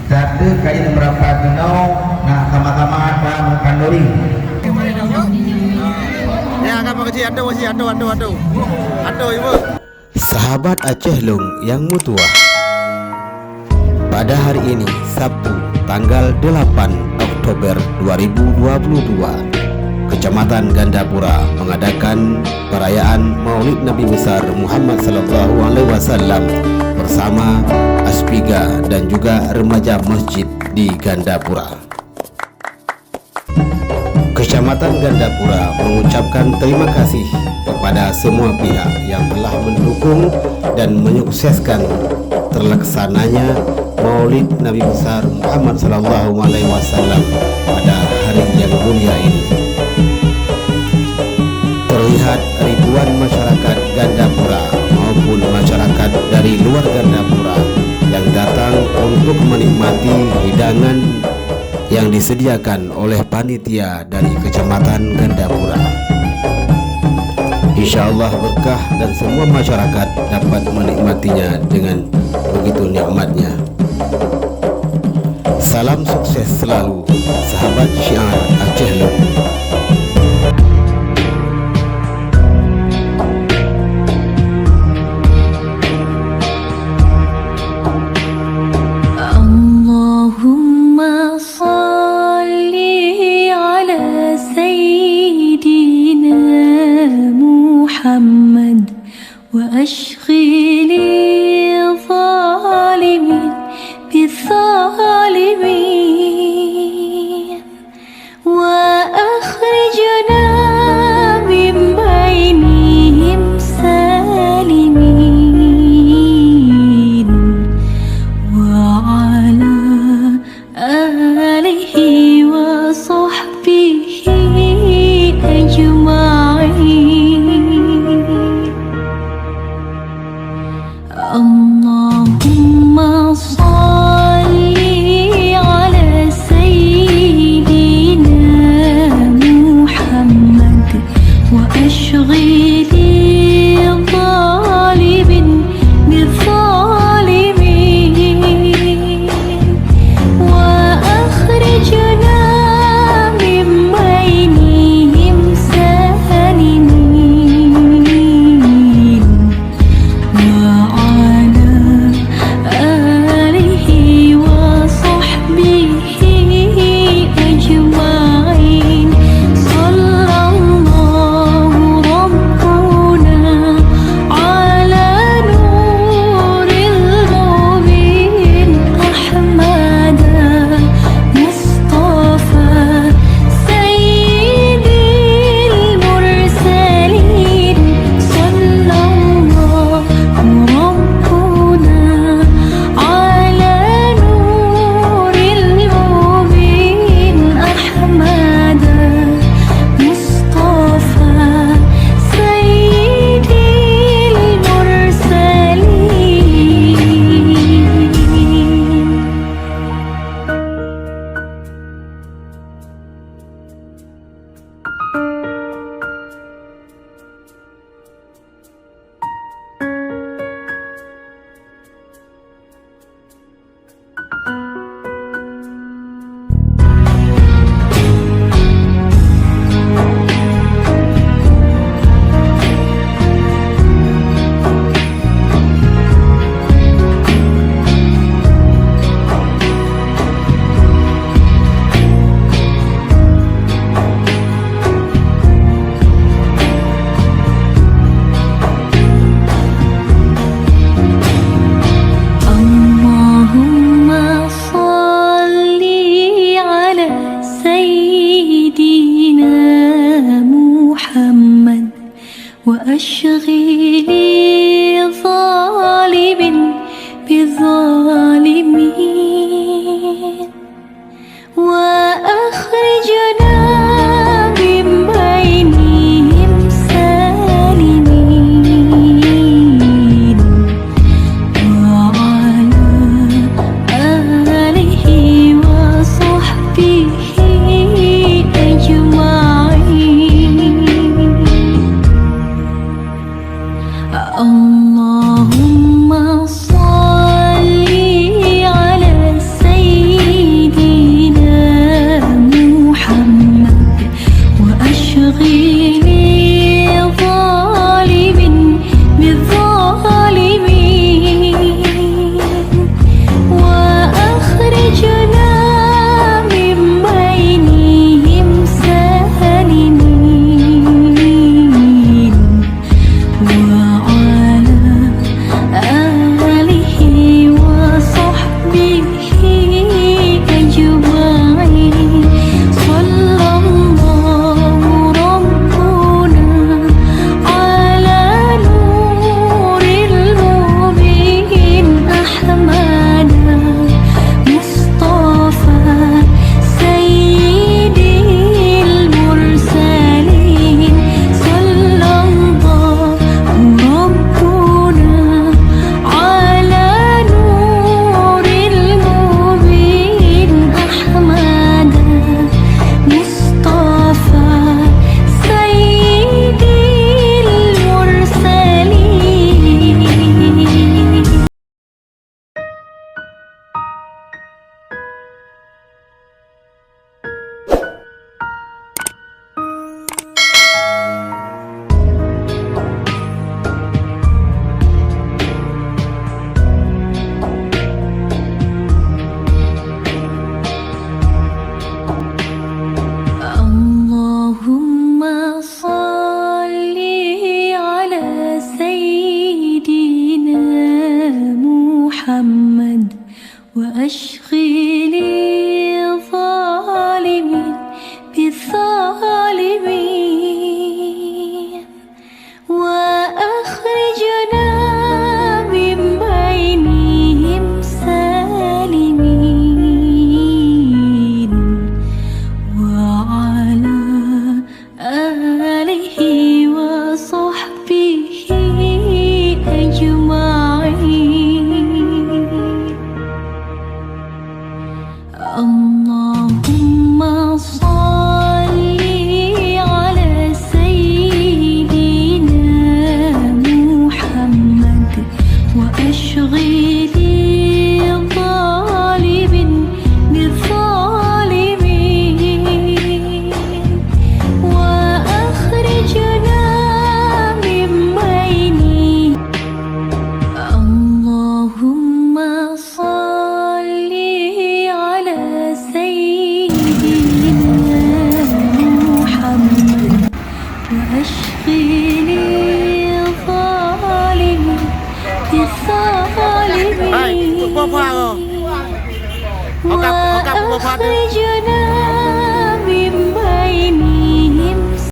Satu kain berapa dinau nak kama-kama ada mengkandori. Ya, akan makasih aduh ibu. Sahabat Aceh Long yang mutuah, pada hari ini Sabtu tanggal 8 Oktober 2022, Kecamatan Gandapura mengadakan perayaan Maulid Nabi besar Muhammad sallallahu alaihi wasallam bersama Aspiga dan juga remaja masjid di Gandapura. Kecamatan Gandapura mengucapkan terima kasih kepada semua pihak yang telah mendukung dan menyukseskan terlaksananya Maulid Nabi besar Muhammad sallallahu alaihi wasallam pada hari yang mulia ini. Terlihat ribuan masyarakat Gandapura maupun masyarakat dari luar Gandapura yang datang untuk menikmati hidangan yang disediakan oleh panitia dari Kecamatan Gandapura. Insyaallah berkah dan semua masyarakat dapat menikmatinya dengan begitu nikmatnya. Salam sukses selalu, sahabat Syiar Aceh Long. Allahumma salli ala Sayyidina Muhammad wa ashghili zalimin bizalimin wa akhri لي الظالمين بالظالمين وأخرجنا من بينهم سالمين وعلى آله وصحبه أجمعين. اللهم صل على سيدنا محمد وأشغل الظالمين بالظالمين وأخرجنا من بينهم. اللهم صل على سيدنا محمد وأشغل الظالمين بالظالمين Hai, buat apa kau? Kau kap buat apa tu? وأخرجنا